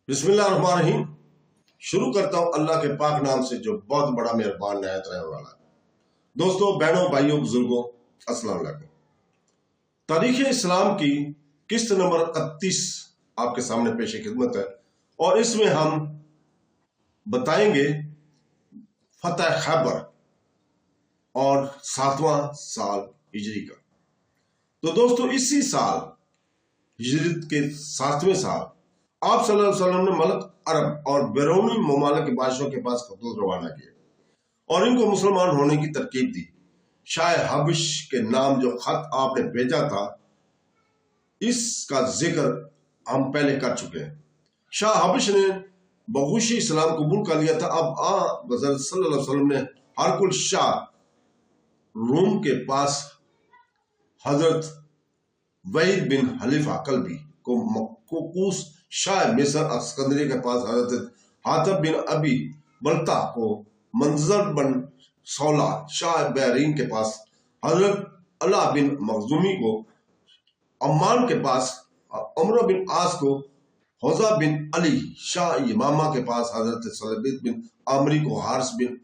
बिस्मिल्लाहिर्रहमानिर्रहीम। शुरू करता हूँ अल्लाह के पाक नाम से जो बहुत बड़ा मेहरबान नहायत रहने वाला है। दोस्तों, बहनों, भाइयों, बुजुर्गों, अस्सलाम वालेकुम। तारीख इस्लाम की किस्त नंबर 31 आपके सामने पेश खिदमत है और इसमें हम बताएंगे फतह खैबर और 7वां साल हिजरी का। तो दोस्तों, इसी साल हिजरी के 7वें साल आप सल्लल्लाहु अलैहि वसल्लम ने मलक अरब और बैरूनी ममालिक के बादशाहों के पास खतूत रवाना किए और इनको मुसलमान होने की तरकीब दी। शाह हबश के नाम जो खत आपने भेजा था, इसका जिक्र हम पहले कर चुके हैं। शाह हबश ने बगुशी इस्लाम कबूल कर लिया था। अब हज़रत सल्लल्लाहु अलैहि वसल्लम ने हरकुल शाह रूम के पास हजरत वहीद बिन हलीफा कल्बी को मकूस शाह मिस्र अस्कंदरी के पास हजरत हातब बिन अबी बल्ता को मंजर बिन सौला शाह बहरीन के पास हजरत अला बिन मखजूमी को अम्मान के पास अमर बिन आस को हौजा बिन अली शाह इमामा के पास हजरत सलबीत बिन आमरी को हारिस बिन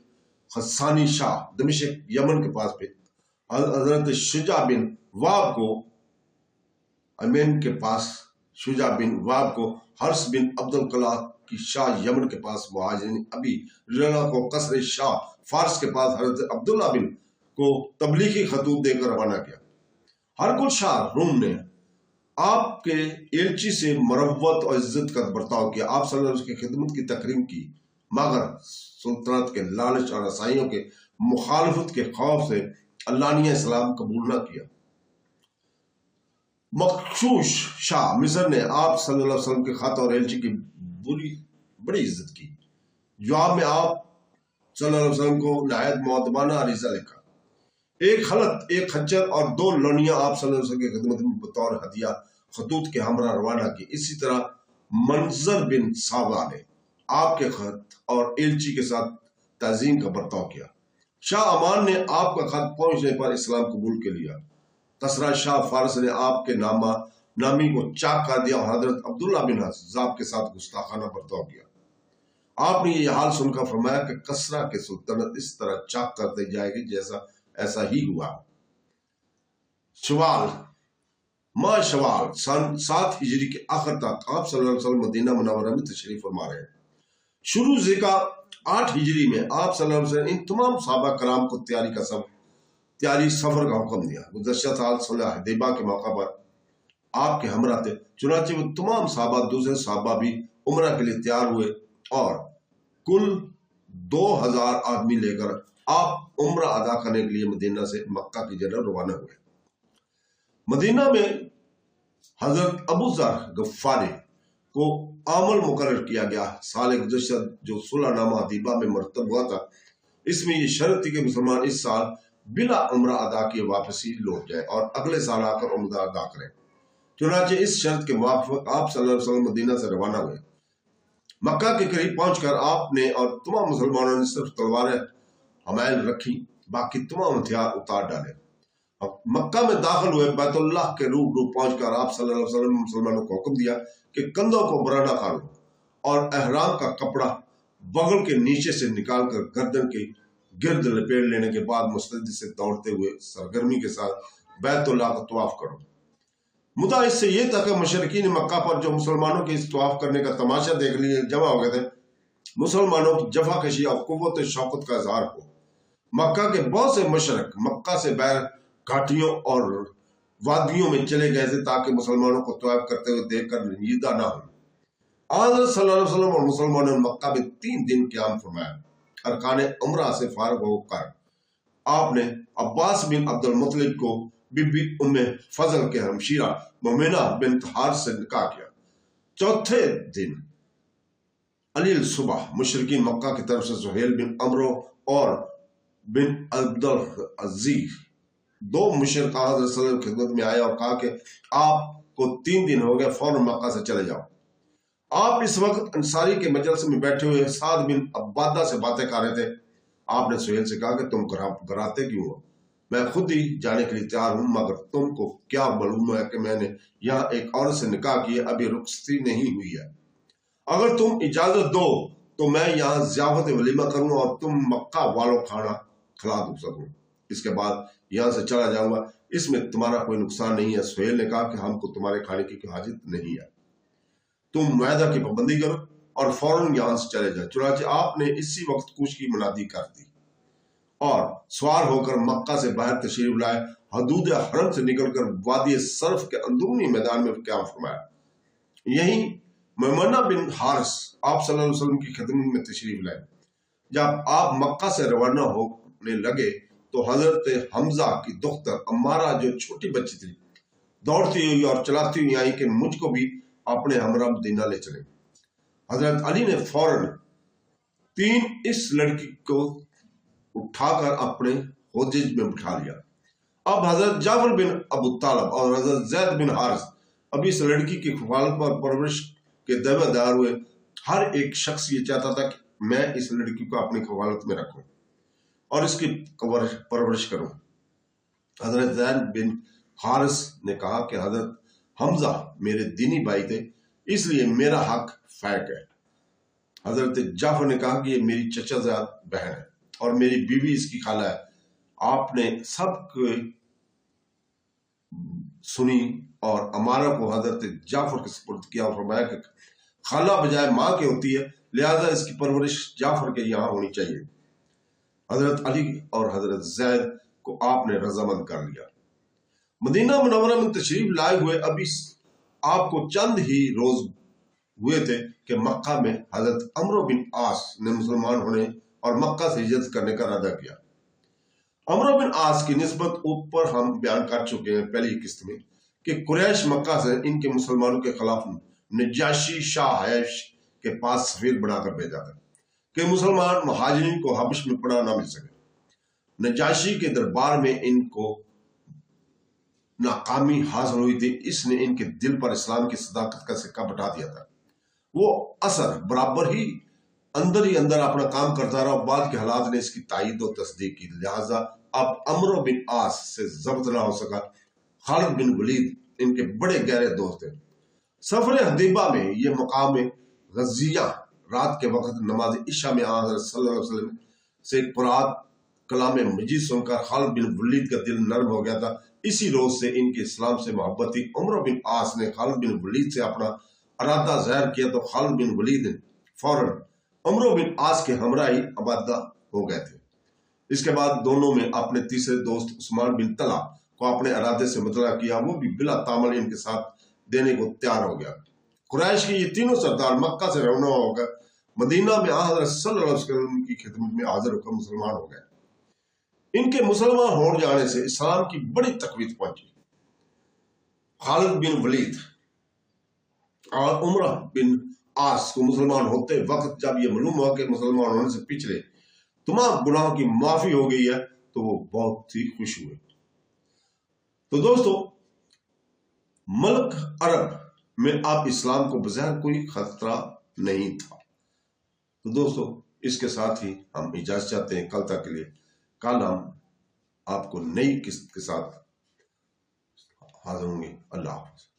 हसानी शाह दमिश्क यमन के पास पे हजरत शुजा बिन वाब को अमीन के पास शुजा बिन वाब को हर्ष बिन अब्दुल कला की शाह यमन के पास मुहाजिरिन अबी रिला को कसर शाह फारस के पास हजरत अब्दुल्ला बिन को तबलीगी खतूत देकर रवाना किया। हरकुल शाह रूम ने आपके एलची से मरवत और इज्जत का बर्ताव किया। आप सल्लल्लाहु अलैहि वसल्लम की खिदमत की तकरीम की, मगर सुल्तानत के लालच और रसाइयों के मुखालफत के खौफ से अल्लानिया इस्लाम कबूल न किया। मखशूश शाह मिस्र ने आप सल्लल्लाहु अलैहि वसल्लम के खत और एलची की बड़ी इज्जत की। जवाब में आप सल्लल्लाहु अलैहि वसल्लम को नहायत मुअद्दबाना अरीज़ा लिखा। एक खलत, एक खच्चर और 2 लौनियां आप सल्लल्लाहु अलैहि वसल्लम की खिदमत में बतौर हदिया खतूत के हमरा रवाना की। इसी तरह मंजर बिन साबा ने आपके खत और एलची के साथ ताजीम का बर्ताव किया। शाह अमान ने आपका खत पहुंचने पर इस्लाम कबूल कर लिया। कसरा शाह फारस ने आपके नामी को चाक कर दिया और हजरत अब्दुल्ला बिन हज़्ज़ाब के साथ गुस्ताखाना बर्ताव किया। आपने ये हाल सुनकर फरमाया कि कसरा के सुल्तानत इस तरह चाक कर दी जाएगी जैसा ऐसा ही हुआ। शवाल सन 7 हिजरी के आखिर तक आप सल्लल्लाहु अलैहि वसल्लम मदीना मुनव्वरा में तशरीफ फरमा रहे हैं। शुरू ज़िका 8 हिजरी में आप सल्लल्लाहु अलैहि वसल्लम इन तमाम सहाबा कराम को तैयारी सफर का हुक्म दिया। गुज़श्ता साल सुलह हुदैबिया के मौका पर आपके हमरा थे। चुनांचे वो तमाम सहाबा दूसरे सहाबा भी उम्रा के लिए तैयार हुए और कुल 2000 आदमी लेकर आप उम्रा अदा करने के लिए मदीना से मक्का की जगह रवाना हुए। मदीना में हजरत अबू ज़र गफ्फारी को आमल मुकर्रर किया गया। साल गुज़श्ता जो सुलहनामा हुदैबिया में मरतब हुआ था, इसमें ये शर्त थी कि मुसलमान इस साल बिला उम्रा अदा किए वापसी लौट जाए और अगले साल आकर उम्रा अदा करें। चुनांचे इस शर्त के मुताबिक आप सल्लल्लाहु अलैहि वसल्लम मदीना से रवाना हुए। मक्का के करीब पहुंचकर आपने और तमाम मुसलमानों ने सिर्फ तलवारें हमायल रखी, बाकी तमाम हथियार उतार डाले। अब मक्का में दाखिल हुए बैतुल्लाह के रूबरू पहुंचकर आप सल्लल्लाहु अलैहि वसल्लम मुसलमानों को हुक्म दिया कि कंधों को बराना कर लो और एहराम का कपड़ा बगल के नीचे से निकालकर गर्दन के गिर्द लपेट लेने के बाद मुस्तैद से दौड़ते हुए सरगर्मी के साथ बैतुल्लाह का तवाफ करो। मुद्दा इससे यह था कि मुशरिकीन मक्का पर जो मुसलमानों के इस तवाफ करने का तमाशा देख लिए जमा हो गए थे, मुसलमानों की जफाकशी और कुव्वत शौकत का इजहार हो। मक्का के बहुत से मुशरिक मक्का से बाहर घाटियों और वादियों में चले गए थे ताकि मुसलमानों को तवाफ करते हुए देखकर निजीदा ना हो। हज़रत सल्लल्लाहु अलैहि वसल्लम और मुसलमानों ने मक्का में 3 दिन क़याम फरमाया। अरकान उम्रा से फारग होकर आपने अब्बास बिन अब्दुल मुत्तलिब को बीबी उम्मे फजल के हमशीरा मुमिना बिन्त हारिस से निकाह किया। चौथे दिन अलील सुबह मुशरिकीन मक्का की तरफ से सुहेल बिन अमरो और बिन अब्दुल अजीज 2 मुशरिक हज़रत सल्लल्लाहु अलैहि वसल्लम की खिदमत में आए और कहा कि आपको 3 दिन हो गए, फौरन मक्का से चले जाओ। आप इस वक्त अंसारी के मजलिस में बैठे हुए साद बिन अब्बादा से बातें कर रहे थे। आपने सुहेल से कहा कि तुम घराते क्यों हो? मैं खुद ही जाने के लिए तैयार हूं, मगर तुमको क्या मालूम है कि मैंने यहाँ एक औरत से निकाह किया, अभी रुखसती नहीं हुई है। اگر تم اجازت دو تو میں یہاں ضیافت ولیمہ کروں اور تم مکہ والوں کھانا کھلا دو سکوں، اس کے بعد یہاں سے چلا جاؤں گا، اس میں تمہارا کوئی نقصان نہیں ہے۔ سہیل نے کہا کہ ہم کو تمہارے کھانے کی کوئی حاجت نہیں ہے، تم معاہدہ کی پابندی کرو اور فوراً یہاں سے چلے جاؤ۔ چنانچہ آپ نے اسی وقت کوچ کی منادی کر دی اور سوار ہو کر مکہ سے باہر تشریف لائے، حدود حرم سے نکل کر وادی صرف کے اندرونی میدان میں قیام فرمایا۔ یہیں میمنہ بن حارث آپ صلی اللہ علیہ وسلم کی خدمت میں تشریف لائے۔ جب آپ مکہ سے روانہ ہونے لگے تو حضرت حمزہ کی دختر عمارہ جو چھوٹی بچی تھی دوڑتی ہوئی اور چلاتی ہوئی آئی کہ مجھ کو بھی اپنے ہمراہ مدینہ لے چلے۔ حضرت علی نے فوراً اس لڑکی کو اٹھا کر اپنے حجج میں بٹھا لیا۔ اب حضرت جعفر بن ابو طالب اور حضرت زید بن حارث اب اس لڑکی کی کفالت پر پرورش کے ذمہ دار ہوئے۔ ہر ایک شخص یہ چاہتا تھا کہ میں اس لڑکی کو اپنی کفالت میں رکھوں اور اس کی پرورش کروں۔ حضرت زید بن حارث نے کہا کہ حضرت حمزہ میرے دینی بھائی تھے، اس لیے میرا حق فیک ہے۔ حضرت جعفر نے کہا کہ یہ میری چچا زاد بہن ہے اور میری بیوی اس کی خالہ ہے۔ آپ نے سب کو سنی اور عمارہ کو حضرت جعفر کے سپرد کیا اور فرمایا کہ خالہ بجائے ماں کے ہوتی ہے، لہذا اس کی پرورش جعفر کے یہاں ہونی چاہیے۔ حضرت علی اور حضرت زید کو آپ نے رضامند کر لیا۔ مدینہ منورہ میں تشریف لائے ہوئے ابھی آپ کو چند ہی روز ہوئے تھے کہ مکہ میں حضرت عمرو بن عاص نے مسلمان ہونے اور مکہ سے ہجرت کرنے کا ارادہ کیا۔ عمرو بن عاص کی نسبت اوپر ہم بیان کر چکے ہیں پہلی قسط میں کہ قریش مکہ سے ان کے مسلمانوں کے خلاف نجاشی شاہ حیش کے پاس سفیر بنا کر بھیجا تھا کہ مسلمان مہاجرین کو حبش میں پناہ نہ مل سکے۔ نجاشی کے دربار میں ان کو ناکامی حاصل ہوئی تھی، اس نے ان کے دل پر اسلام کی صداقت کا سکہ بٹھا دیا تھا۔ وہ اثر برابر ہی اندر اپنا کام کرتا رہا، بعد کے حالات نے اس کی تائید و تصدیق کی، لہٰذا اب عمرو بن عاص سے ضبط نہ ہو سکا۔ خالد بن ولید ان کے بڑے گہرے دوست تھے۔ سفر حدیبہ میں یہ مقام غزیہ رات کے وقت نماز عشاء میں حضرت صلی اللہ علیہ وسلم سے ایک پرات کلام مجید سن کر خالد بن ولید کا دل نرم ہو گیا تھا۔ اسی روز سے ان کے اسلام سے محبت تھی۔ عمرو بن عاص نے خالد بن ولید سے اپنا ارادہ ظاہر کیا تو خالد بن ولید نے فوراً عمرو بن عاص کے ہمراہی آبادہ ہو گئے تھے۔ اس کے بعد دونوں میں اپنے تیسرے دوست عثمان بن طلحہ کو اپنے ارادے سے مطلع کیا، وہ بھی بلا تعمل ان کے ساتھ دینے کو تیار ہو گیا۔ قریش کے یہ تینوں سردار مکہ سے روانہ ہو کر مدینہ میں حضرت صلی اللہ علیہ وسلم کی خدمت میں حاضر ہو کر مسلمان ہو گئے۔ ان کے مسلمان ہو جانے سے اسلام کی بڑی تقویت پہنچی۔ خالد بن ولید اور عمرو بن عاص کو مسلمان ہوتے وقت جب یہ معلوم ہوا کہ مسلمان ہونے سے پچھلے تمام گناہوں کی معافی ہو گئی ہے تو وہ بہت ہی خوش ہوئے۔ تو دوستو، ملک عرب میں اب اسلام کو بظاہر کوئی خطرہ نہیں تھا۔ تو دوستو، اس کے ساتھ ہی ہم اجازت چاہتے ہیں کل تک کے لیے۔ کل ہم آپ کو نئی قسط کے ساتھ حاضر ہوں گے۔ اللہ حافظ۔